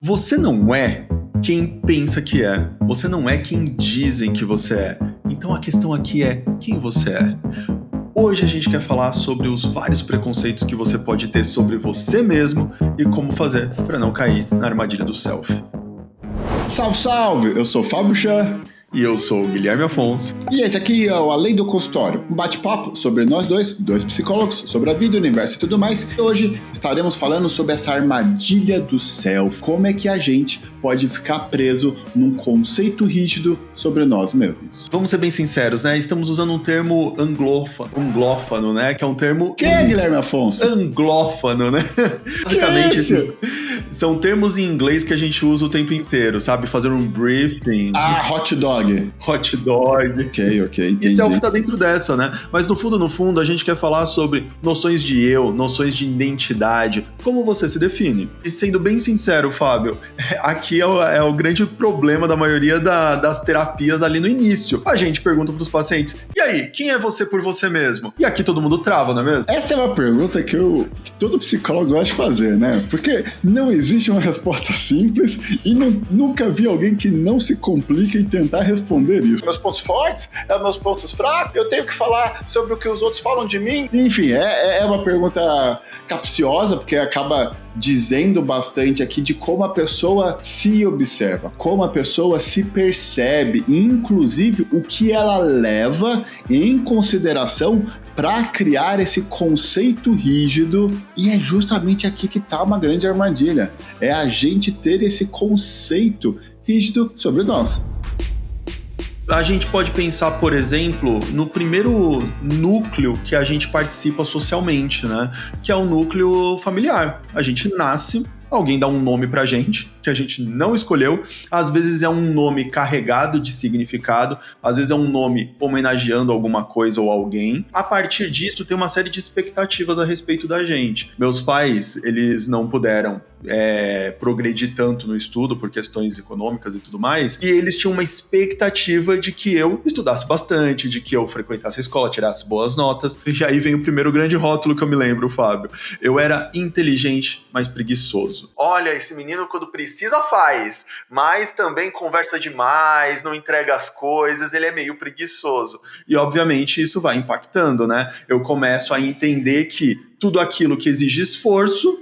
Você não é quem pensa que é. Você não é quem dizem que você é. Então a questão aqui é quem você é. Hoje a gente quer falar sobre os vários preconceitos que você pode ter sobre você mesmo e como fazer para não cair na armadilha do self. Salve, salve! Eu sou o Fábio Chan. E eu sou o Guilherme Afonso. E esse aqui é o Além do Consultório, um bate-papo sobre nós dois psicólogos, sobre a vida, o universo e tudo mais. E hoje estaremos falando sobre essa armadilha do self. Como é que a gente pode ficar preso num conceito rígido sobre nós mesmos. Vamos ser bem sinceros, né? Estamos usando um termo anglófano, né? Que é um termo... Que é, Guilherme Afonso? Anglófano, né? Basicamente, são termos em inglês que a gente usa o tempo inteiro, sabe? Fazer um briefing. Hot dog. Hot dog. Ok, entendi. E self tá dentro dessa, né? Mas no fundo, a gente quer falar sobre noções de eu, noções de identidade, como você se define. E sendo bem sincero, Fábio, aqui é o grande problema da maioria das terapias ali no início. A gente pergunta pros pacientes, e aí, quem é você por você mesmo? E aqui todo mundo trava, não é mesmo? Essa é uma pergunta que todo psicólogo gosta de fazer, né? Porque não existe uma resposta simples e nunca vi alguém que não se complica em tentar responder isso. Meus pontos fortes, meus pontos fracos, eu tenho que falar sobre o que os outros falam de mim. Enfim, é uma pergunta capciosa, porque acaba dizendo bastante aqui de como a pessoa se observa, como a pessoa se percebe, inclusive o que ela leva em consideração para criar esse conceito rígido. E é justamente aqui que está uma grande armadilha. É a gente ter esse conceito rígido sobre nós. A gente pode pensar, por exemplo, no primeiro núcleo que a gente participa socialmente, né? Que é o núcleo familiar. A gente nasce, alguém dá um nome pra gente, que a gente não escolheu. Às vezes é um nome carregado de significado, às vezes é um nome homenageando alguma coisa ou alguém. A partir disso, tem uma série de expectativas a respeito da gente. Meus pais, eles não puderam progredir tanto no estudo por questões econômicas e tudo mais, e eles tinham uma expectativa de que eu estudasse bastante, de que eu frequentasse a escola, tirasse boas notas. E aí vem o primeiro grande rótulo que eu me lembro, Fábio. Eu era inteligente, mas preguiçoso. Olha, esse menino quando precisa faz, mas também conversa demais, não entrega as coisas, ele é meio preguiçoso. E obviamente isso vai impactando, né? Eu começo a entender que tudo aquilo que exige esforço,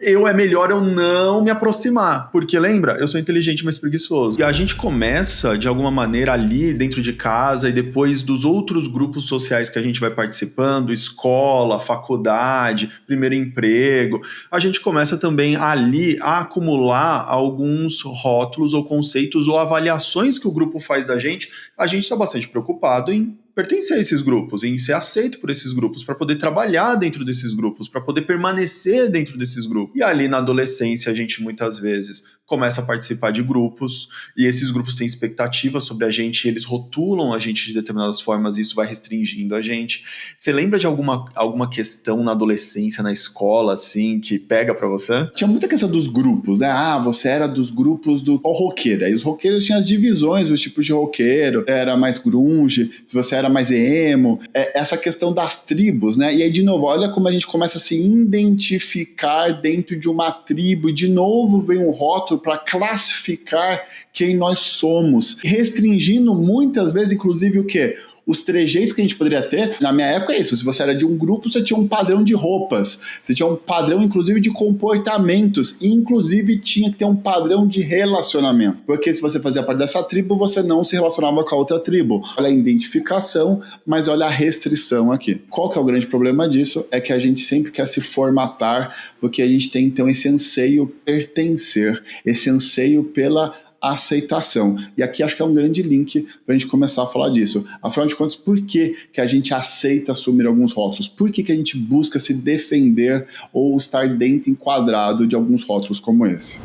é melhor eu não me aproximar, porque lembra, eu sou inteligente, mas preguiçoso. E a gente começa, de alguma maneira, ali dentro de casa e depois dos outros grupos sociais que a gente vai participando, escola, faculdade, primeiro emprego, a gente começa também ali a acumular alguns rótulos ou conceitos ou avaliações que o grupo faz da gente. A gente está bastante preocupado em pertencer a esses grupos, em ser aceito por esses grupos, para poder trabalhar dentro desses grupos, para poder permanecer dentro desses grupos. E ali na adolescência a gente muitas vezes começa a participar de grupos, e esses grupos têm expectativas sobre a gente, eles rotulam a gente de determinadas formas, e isso vai restringindo a gente. Você lembra de alguma questão na adolescência, na escola, assim, que pega pra você? Tinha muita questão dos grupos, né? Você era dos grupos do roqueiro. Aí os roqueiros tinham as divisões, os tipos de roqueiro, era mais grunge, se você era mais emo, essa questão das tribos, né? E aí, de novo, olha como a gente começa a se identificar dentro de uma tribo, e de novo vem um rótulo para classificar quem nós somos, restringindo muitas vezes, inclusive, o quê? Os trejeitos que a gente poderia ter. Na minha época é isso, se você era de um grupo, você tinha um padrão de roupas, você tinha um padrão, inclusive, de comportamentos, e inclusive tinha que ter um padrão de relacionamento, porque se você fazia parte dessa tribo, você não se relacionava com a outra tribo. Olha a identificação, mas olha a restrição aqui. Qual que é o grande problema disso? É que a gente sempre quer se formatar, porque a gente tem, então, esse anseio pertencer, esse anseio pela aceitação. E aqui acho que é um grande link para a gente começar a falar disso. Afinal de contas, por que a gente aceita assumir alguns rótulos? Por que a gente busca se defender ou estar dentro, enquadrado de alguns rótulos como esse?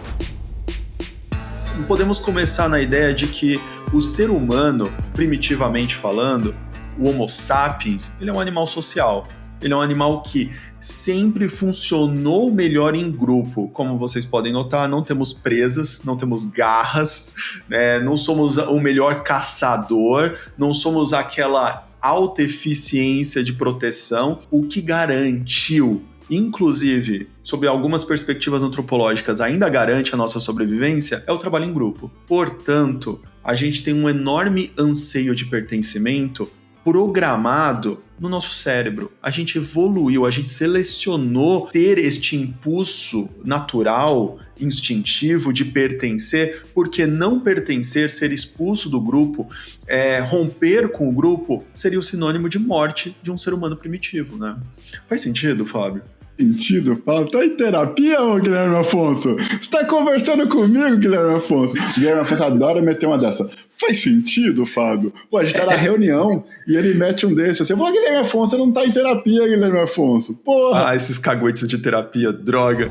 Podemos começar na ideia de que o ser humano, primitivamente falando, o Homo sapiens, ele é um animal social. Ele é um animal que sempre funcionou melhor em grupo. Como vocês podem notar, não temos presas, não temos garras, não somos o melhor caçador, não somos aquela alta eficiência de proteção. O que garantiu inclusive, sob algumas perspectivas antropológicas, ainda garante a nossa sobrevivência, é o trabalho em grupo. Portanto, a gente tem um enorme anseio de pertencimento programado no nosso cérebro. A gente evoluiu, a gente selecionou ter este impulso natural, instintivo de pertencer, porque não pertencer, ser expulso do grupo, romper com o grupo, seria o sinônimo de morte de um ser humano primitivo, né? Faz sentido, Fábio? Sentido, Fábio? Tá em terapia, ô Guilherme Afonso? Você tá conversando comigo, Guilherme Afonso? Guilherme Afonso adora meter uma dessa. Faz sentido, Fábio? Pô, a gente tá na reunião e ele mete um desses. Assim, eu falo, Guilherme Afonso, você não tá em terapia, Guilherme Afonso. Porra! Ah, esses caguetes de terapia, droga.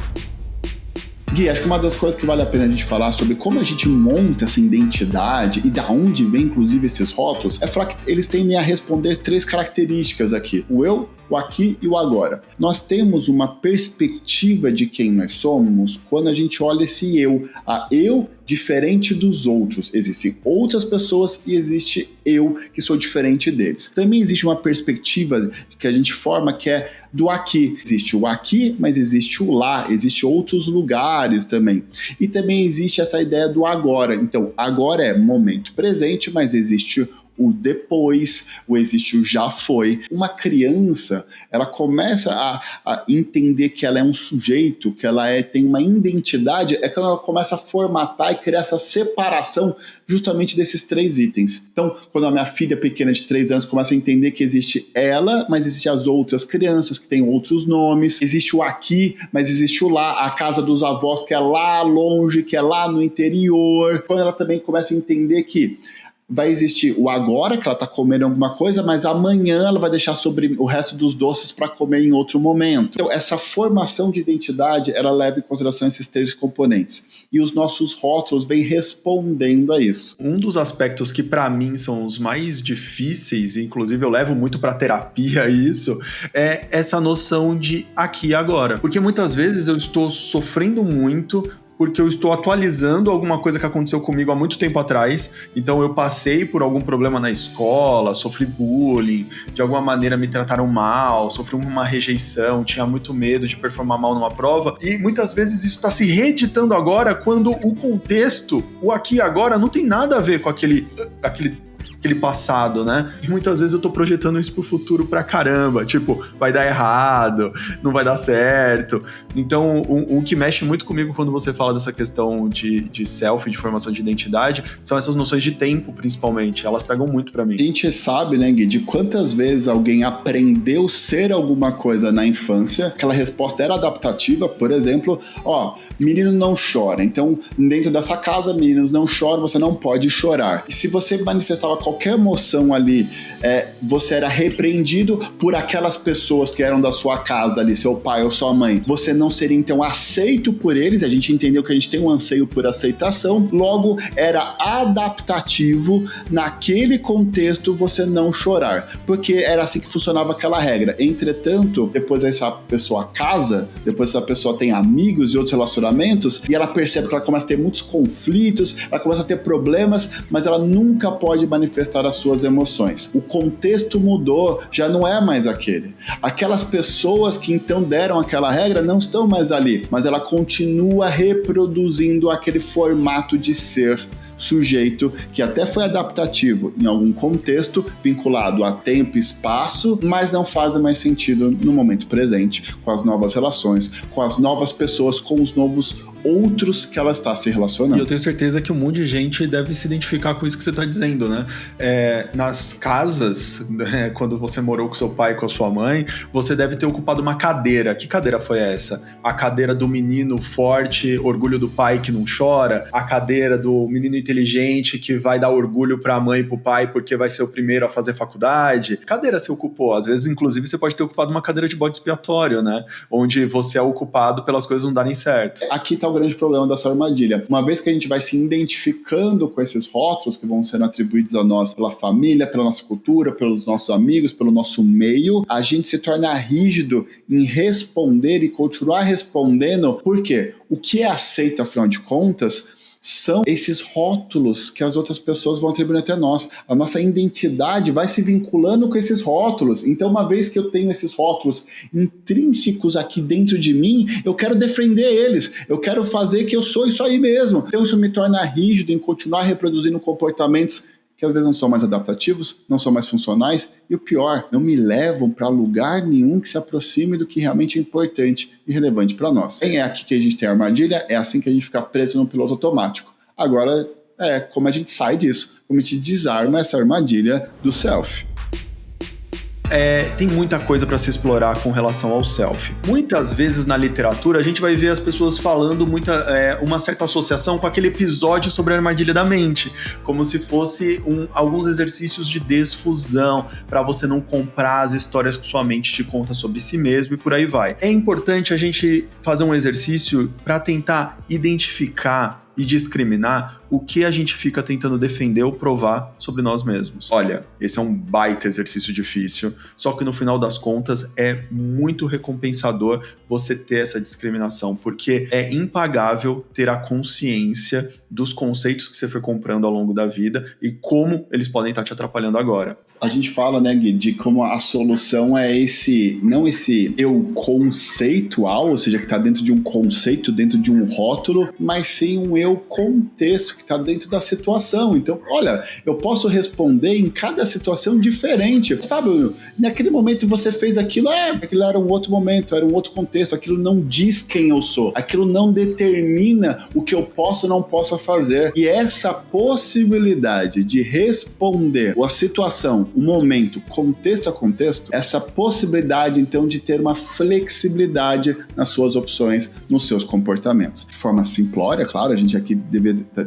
Gui, acho que uma das coisas que vale a pena a gente falar sobre como a gente monta essa identidade e da onde vem, inclusive, esses rótulos, é falar que eles tendem a responder 3 características aqui: o eu, o aqui e o agora. Nós temos uma perspectiva de quem nós somos quando a gente olha esse eu, a eu diferente dos outros. Existem outras pessoas e existe eu que sou diferente deles. Também existe uma perspectiva que a gente forma que é do aqui. Existe o aqui, mas existe o lá, existe outros lugares também. E também existe essa ideia do agora. Então, agora é momento presente, mas existe o depois, ou existe o já foi. Uma criança, ela começa a entender que ela é um sujeito, que ela tem uma identidade, é quando ela começa a formatar e criar essa separação justamente desses 3 itens. Então, quando a minha filha pequena de 3 anos começa a entender que existe ela, mas existe as outras crianças que têm outros nomes, existe o aqui, mas existe o lá, a casa dos avós que é lá longe, que é lá no interior. Quando ela também começa a entender que vai existir o agora, que ela está comendo alguma coisa, mas amanhã ela vai deixar sobre o resto dos doces para comer em outro momento. Então, essa formação de identidade, ela leva em consideração esses 3 componentes. E os nossos rótulos vêm respondendo a isso. Um dos aspectos que para mim são os mais difíceis, inclusive eu levo muito para terapia isso, é essa noção de aqui e agora. Porque muitas vezes eu estou sofrendo muito porque eu estou atualizando alguma coisa que aconteceu comigo há muito tempo atrás. Então eu passei por algum problema na escola, sofri bullying, de alguma maneira me trataram mal, sofri uma rejeição, tinha muito medo de performar mal numa prova. E muitas vezes isso está se reeditando agora quando o contexto, o aqui e agora, não tem nada a ver com aquele passado, né? E muitas vezes eu tô projetando isso pro futuro pra caramba, tipo, vai dar errado, não vai dar certo. Então, o que mexe muito comigo quando você fala dessa questão de self, de formação de identidade, são essas noções de tempo, principalmente. Elas pegam muito pra mim. A gente sabe, né, Gui, de quantas vezes alguém aprendeu ser alguma coisa na infância, aquela resposta era adaptativa, por exemplo, menino não chora, então dentro dessa casa, meninos não choram, você não pode chorar. E se você manifestava qualquer emoção ali, você era repreendido por aquelas pessoas que eram da sua casa ali, seu pai ou sua mãe. Você não seria então aceito por eles, a gente entendeu que a gente tem um anseio por aceitação, logo era adaptativo naquele contexto você não chorar, porque era assim que funcionava aquela regra. Entretanto, depois essa pessoa casa, depois essa pessoa tem amigos e outros relacionamentos, e ela percebe que ela começa a ter muitos conflitos, ela começa a ter problemas, mas ela nunca pode manifestar as suas emoções. O contexto mudou, já não é mais aquele. Aquelas pessoas que então deram aquela regra não estão mais ali, mas ela continua reproduzindo aquele formato de ser sujeito que até foi adaptativo em algum contexto, vinculado a tempo e espaço, mas não faz mais sentido no momento presente, com as novas relações, com as novas pessoas, com os novos outros que ela está se relacionando. E eu tenho certeza que um monte de gente deve se identificar com isso que você está dizendo, né? Nas casas, quando você morou com seu pai e com a sua mãe, você deve ter ocupado uma cadeira. Que cadeira foi essa? A cadeira do menino forte, orgulho do pai que não chora? A cadeira do menino inteligente que vai dar orgulho para a mãe e para o pai porque vai ser o primeiro a fazer faculdade? Que cadeira você ocupou? Às vezes, inclusive, você pode ter ocupado uma cadeira de bode expiatório, né? Onde você é ocupado pelas coisas não darem certo. Aqui está o grande problema dessa armadilha. Uma vez que a gente vai se identificando com esses rótulos que vão sendo atribuídos a nós pela família, pela nossa cultura, pelos nossos amigos, pelo nosso meio, a gente se torna rígido em responder e continuar respondendo. Por quê? O que é aceito, afinal de contas, são esses rótulos que as outras pessoas vão atribuindo até nós. A nossa identidade vai se vinculando com esses rótulos. Então, uma vez que eu tenho esses rótulos intrínsecos aqui dentro de mim, eu quero defender eles. Eu quero fazer que eu sou isso aí mesmo. Então, isso me torna rígido em continuar reproduzindo comportamentos que às vezes não são mais adaptativos, não são mais funcionais, e o pior, não me levam para lugar nenhum que se aproxime do que realmente é importante e relevante para nós. É aqui que a gente tem a armadilha, é assim que a gente fica preso no piloto automático. Agora, como a gente sai disso, como a gente desarma essa armadilha do self. Tem muita coisa para se explorar com relação ao self. Muitas vezes na literatura a gente vai ver as pessoas falando uma certa associação com aquele episódio sobre a armadilha da mente, como se fosse alguns exercícios de desfusão para você não comprar as histórias que sua mente te conta sobre si mesmo e por aí vai. É importante a gente fazer um exercício para tentar identificar e discriminar o que a gente fica tentando defender ou provar sobre nós mesmos. Olha, esse é um baita exercício difícil, só que no final das contas é muito recompensador você ter essa discriminação, porque é impagável ter a consciência dos conceitos que você foi comprando ao longo da vida e como eles podem estar te atrapalhando agora. A gente fala, né, Gui, de como a solução é não esse eu conceitual, ou seja, que está dentro de um conceito, dentro de um rótulo, mas sim um eu contexto, que está dentro da situação. Então, olha, eu posso responder em cada situação diferente. Sabe, naquele momento você fez aquilo, aquilo era um outro momento, era um outro contexto, aquilo não diz quem eu sou, aquilo não determina o que eu posso ou não posso fazer. E essa possibilidade de responder a situação, o momento, contexto a contexto, essa possibilidade, então, de ter uma flexibilidade nas suas opções, nos seus comportamentos. De forma simplória, claro, a gente aqui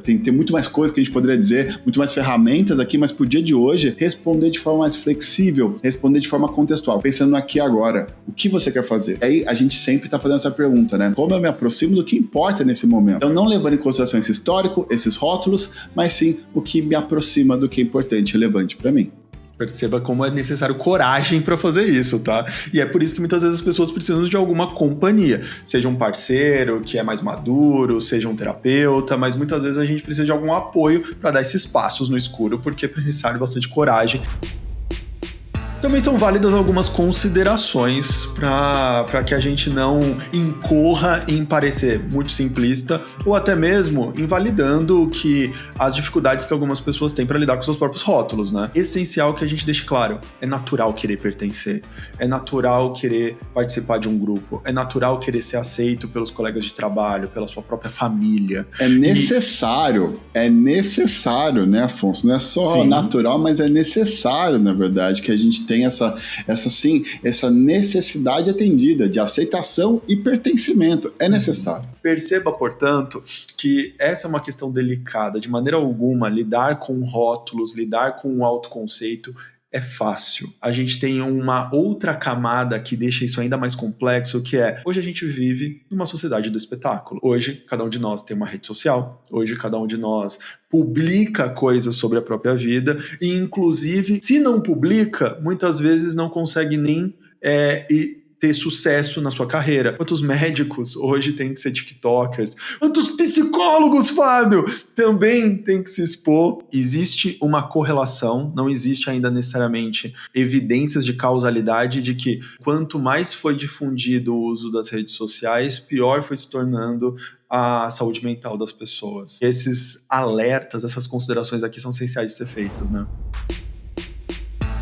tem que ter muito mais coisas que a gente poderia dizer, muito mais ferramentas aqui, mas pro dia de hoje, responder de forma mais flexível, responder de forma contextual, pensando no aqui e agora, o que você quer fazer? Aí a gente sempre tá fazendo essa pergunta, né? Como eu me aproximo do que importa nesse momento? Então, não levando em consideração esse histórico, esses rótulos, mas sim o que me aproxima do que é importante e relevante para mim. Perceba como é necessário coragem para fazer isso, tá? E é por isso que muitas vezes as pessoas precisam de alguma companhia, seja um parceiro que é mais maduro, seja um terapeuta, mas muitas vezes a gente precisa de algum apoio para dar esses passos no escuro, porque é necessário bastante coragem. Também são válidas algumas considerações para que a gente não incorra em parecer muito simplista ou até mesmo invalidando as dificuldades que algumas pessoas têm para lidar com seus próprios rótulos, né? Essencial que a gente deixe claro, é natural querer pertencer, é natural querer participar de um grupo, é natural querer ser aceito pelos colegas de trabalho, pela sua própria família. É necessário, né, Afonso? Não é só natural, mas é necessário, na verdade, que a gente tenha essa necessidade atendida de aceitação e pertencimento. É necessário. Perceba, portanto, que essa é uma questão delicada. De maneira alguma, lidar com rótulos, lidar com o autoconceito é fácil. A gente tem uma outra camada que deixa isso ainda mais complexo, que é, hoje a gente vive numa sociedade do espetáculo. Hoje, cada um de nós tem uma rede social. Hoje, cada um de nós publica coisas sobre a própria vida. E, inclusive, se não publica, muitas vezes não consegue nem ter sucesso na sua carreira. Quantos médicos hoje têm que ser tiktokers? Quantos psicólogos, Fábio, também têm que se expor? Existe uma correlação, não existe ainda necessariamente evidências de causalidade de que quanto mais foi difundido o uso das redes sociais, pior foi se tornando a saúde mental das pessoas. Esses alertas, essas considerações aqui são essenciais de ser feitas, né?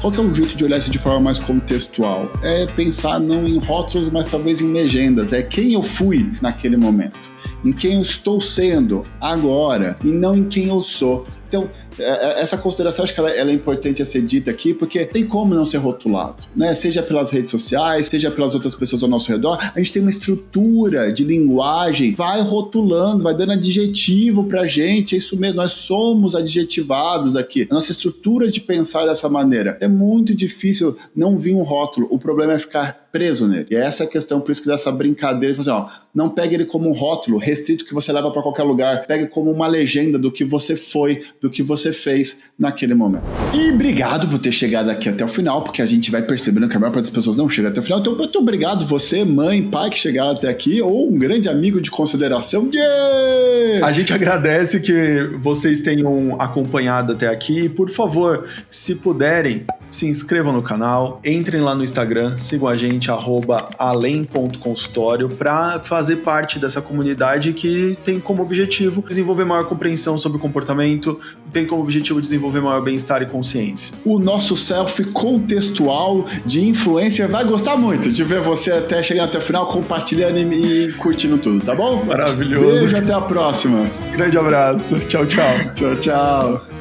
Qual que é um jeito de olhar isso de forma mais contextual? É pensar não em rótulos, mas talvez em legendas. É quem eu fui naquele momento, em quem eu estou sendo agora e não em quem eu sou. Então, essa consideração, acho que ela é importante a ser dita aqui, porque tem como não ser rotulado, né? Seja pelas redes sociais, seja pelas outras pessoas ao nosso redor, a gente tem uma estrutura de linguagem, vai rotulando, vai dando adjetivo pra gente, é isso mesmo, nós somos adjetivados aqui. A nossa estrutura de pensar dessa maneira. É muito difícil não vir um rótulo, o problema é ficar preso nele. E é essa a questão, por isso que dessa brincadeira, assim, ó, não pegue ele como um rótulo restrito que você leva para qualquer lugar, pegue como uma legenda do que você foi, do que você fez naquele momento. E obrigado por ter chegado aqui até o final, porque a gente vai percebendo que a maior parte das pessoas não chega até o final, então muito obrigado você, mãe, pai, que chegaram até aqui, ou um grande amigo de consideração. Yeah! A gente agradece que vocês tenham acompanhado até aqui. Por favor, se puderem, se inscrevam no canal, entrem lá no Instagram, sigam a gente, @alem.consultório, para fazer parte dessa comunidade que tem como objetivo desenvolver maior compreensão sobre o comportamento, tem como objetivo desenvolver maior bem-estar e consciência. O nosso selfie contextual de influencer vai gostar muito de ver você até chegando até o final, compartilhando e curtindo tudo, tá bom? Maravilhoso. Beijo, até a próxima. Grande abraço. Tchau, tchau. Tchau, tchau.